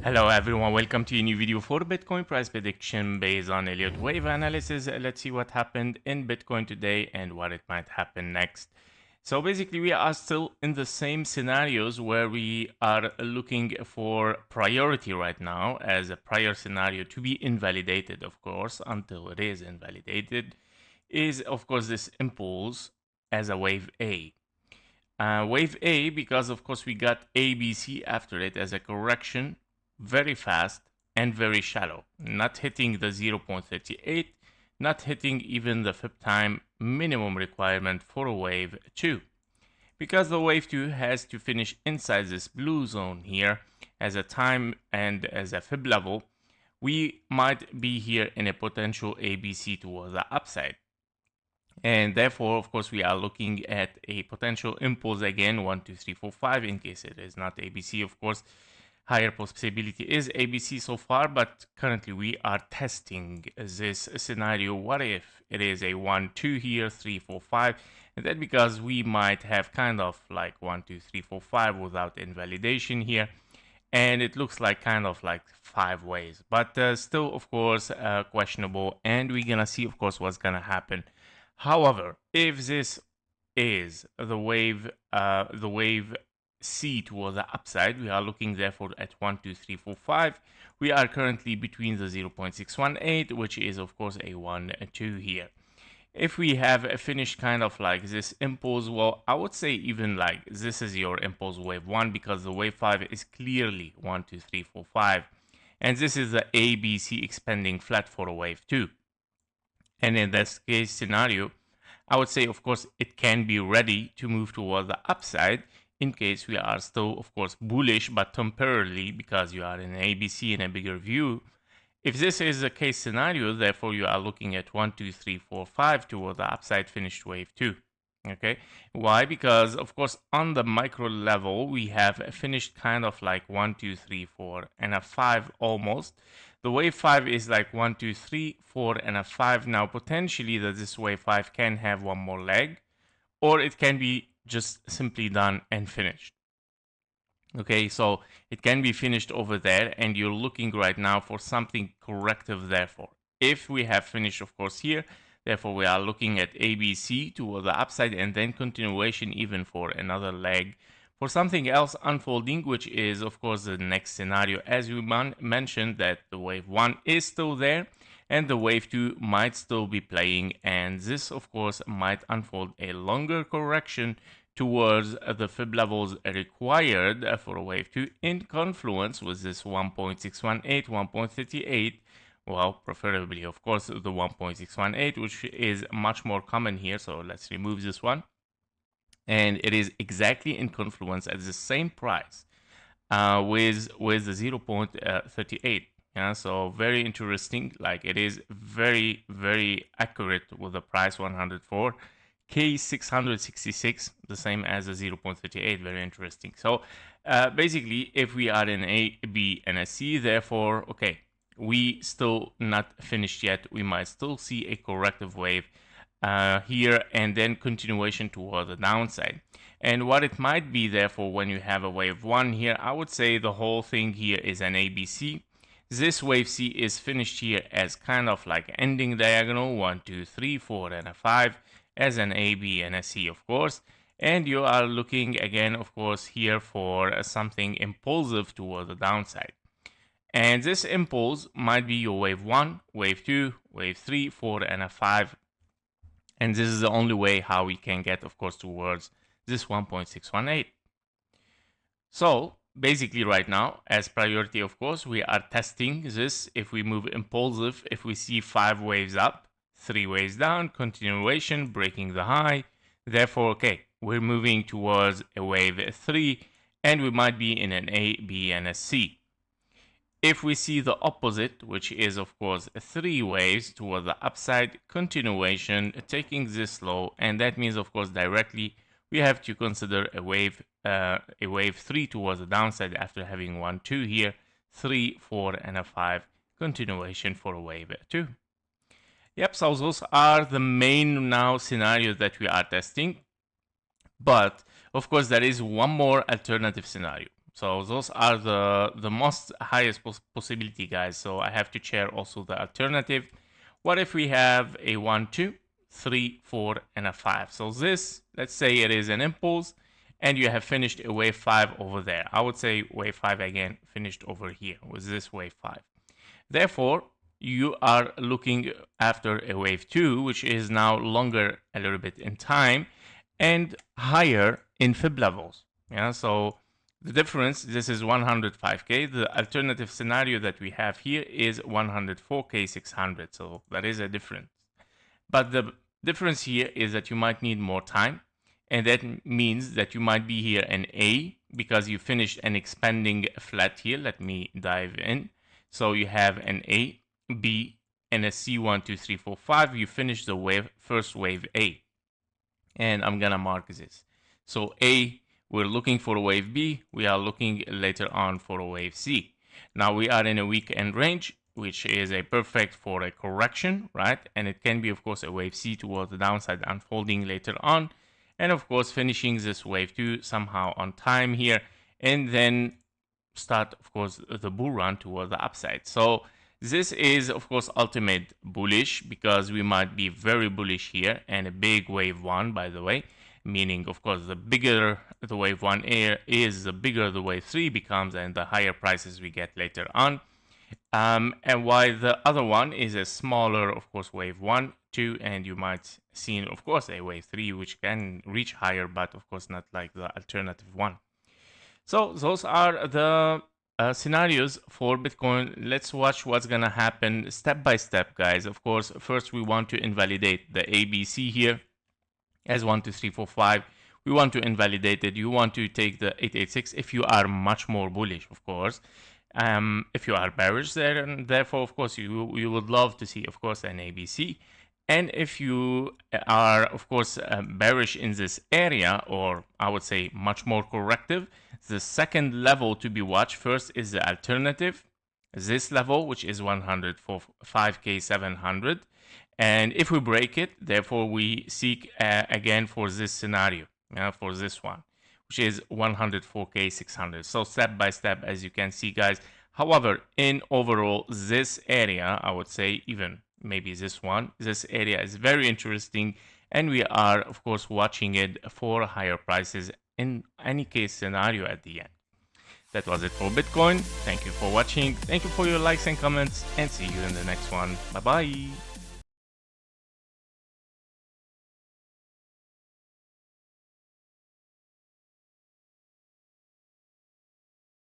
Hello everyone, welcome to a new video for Bitcoin price prediction based on Elliott wave analysis. Let's see what happened in Bitcoin today and what it might happen next. So basically we are still in the same scenarios where we are looking for priority right now as a prior scenario to be invalidated, of course, until it is invalidated, is of course this impulse as a wave A. Wave A, because of course we got ABC after it as a correction, very fast and very shallow, not hitting the 0.38, not hitting even the FIB time minimum requirement for a wave 2. Because the wave 2 has to finish inside this blue zone here as a time and as a FIB level, we might be here in a potential ABC towards the upside. And therefore, of course, we are looking at a potential impulse again, 1, 2, 3, 4, 5, in case it is not ABC, of course. Higher possibility is ABC so far, but currently we are testing this scenario. What if it is a 1, 2 here, 3, 4, 5? And that because we might have kind of like 1, 2, 3, 4, 5 without invalidation here. And it looks like kind of like 5 ways, but still, of course, questionable. And we're gonna see, of course, what's gonna happen. However, if this is the wave C towards the upside, we are looking therefore at 1, 2, 3, 4, 5. We are currently between the 0.618, which is of course a 1, 2 here. If we have finished kind of like this impulse, well, I would say even like this is your impulse wave 1, because the wave 5 is clearly 1, 2, 3, 4, 5. And this is the ABC expanding flat for a wave 2. And in this case scenario, I would say, of course, it can be ready to move towards the upside in case we are still, of course, bullish, but temporarily, because you are in ABC in a bigger view. If this is a case scenario, therefore you are looking at 1, 2, 3, 4, 5 towards the upside finished wave 2. Okay, why? Because of course on the micro level we have finished kind of like 1, 2, 3, 4 and a 5 almost. The wave 5 is like 1, 2, 3, 4 and a 5. Now potentially that this wave 5 can have one more leg, or it can be just simply done and finished. Okay, so it can be finished over there, and you're looking right now for something corrective. Therefore, if we have finished, of course, here, therefore we are looking at ABC toward the upside, and then continuation even for another leg for something else unfolding, which is of course the next scenario, as we mentioned, that the wave 1 is still there and the wave 2 might still be playing, and this of course might unfold a longer correction towards the FIB levels required for a wave 2 in confluence with this 1.618, 1.38. Well, preferably, of course, the 1.618, which is much more common here. So let's remove this one. And it is exactly in confluence at the same price with the 0.38. Yeah, so very interesting. Like it is very, very accurate with the price 104. K666, the same as the 0.38, very interesting. So basically, if we are in A, B, and a C, therefore, okay, we still not finished yet. We might still see a corrective wave here, and then continuation toward the downside. And what it might be, therefore, when you have a wave 1 here, I would say the whole thing here is an ABC. This wave C is finished here as kind of like ending diagonal, 1, 2, 3, 4, and a 5. As an A, B, and a C, of course. And you are looking again, of course, here for something impulsive toward the downside. And this impulse might be your wave 1, wave 2, wave 3, 4, and a 5. And this is the only way how we can get, of course, towards this 1.618. So basically right now, as priority, of course, we are testing this. If we move impulsive, if we see 5 waves up, 3 waves down, continuation, breaking the high. Therefore, okay, we're moving towards a wave 3, and we might be in an A, B, and a C. If we see the opposite, which is of course 3 waves toward the upside, continuation, taking this low, and that means of course directly we have to consider a wave 3 towards the downside after having 1, 2 here, 3, 4, and a 5, continuation for a wave 2. Yep, so those are the main now scenarios that we are testing. But of course, there is one more alternative scenario. So those are the most highest possibility, guys. So I have to share also the alternative. What if we have a 1, 2, 3, 4, and a 5? So this, let's say it is an impulse, and you have finished a wave 5 over there. I would say wave 5 again finished over here with this wave 5. Therefore, you are looking after a wave 2, which is now longer a little bit in time and higher in fib levels. Yeah, so the difference, this is 105K. The alternative scenario that we have here is 104K 600. So that is a difference. But the difference here is that you might need more time. And that means that you might be here in A because you finished an expanding flat here. Let me dive in. So you have an A, B, and a C, 1, 2, 3, 4, 5. You finish the wave, first wave A. And I'm gonna mark this. So A, we're looking for a wave B. We are looking later on for a wave C. Now we are in a weekend range, which is a perfect for a correction, right? And it can be, of course, a wave C towards the downside unfolding later on. And of course, finishing this wave 2 somehow on time here. And then start, of course, the bull run toward the upside. So this is, of course, ultimate bullish because we might be very bullish here and a big wave 1, by the way, meaning, of course, the bigger the wave 1 is, the bigger the wave 3 becomes and the higher prices we get later on. And while the other one is a smaller, of course, wave 1, 2, and you might see, of course, a wave 3, which can reach higher, but of course not like the alternative one. So those are the scenarios for Bitcoin. Let's watch what's gonna happen step by step, guys. Of course, first we want to invalidate the ABC here as 1, 2, 3, 4, 5. We want to invalidate it. You want to take the 886 if you are much more bullish, of course. If you are bearish there, and therefore, of course, you would love to see, of course, an ABC. And if you are, of course, bearish in this area, or I would say much more corrective, the second level to be watched first is the alternative, this level, which is 105K 700. And if we break it, therefore we seek again for this scenario, for this one, which is 104K 600. So step by step, as you can see, guys. However, in overall, this area, I would say even maybe this one, this area is very interesting. And we are, of course, watching it for higher prices in any case scenario at the end. That was it for Bitcoin. Thank you for watching. Thank you for your likes and comments, and see you in the next one. Bye-bye.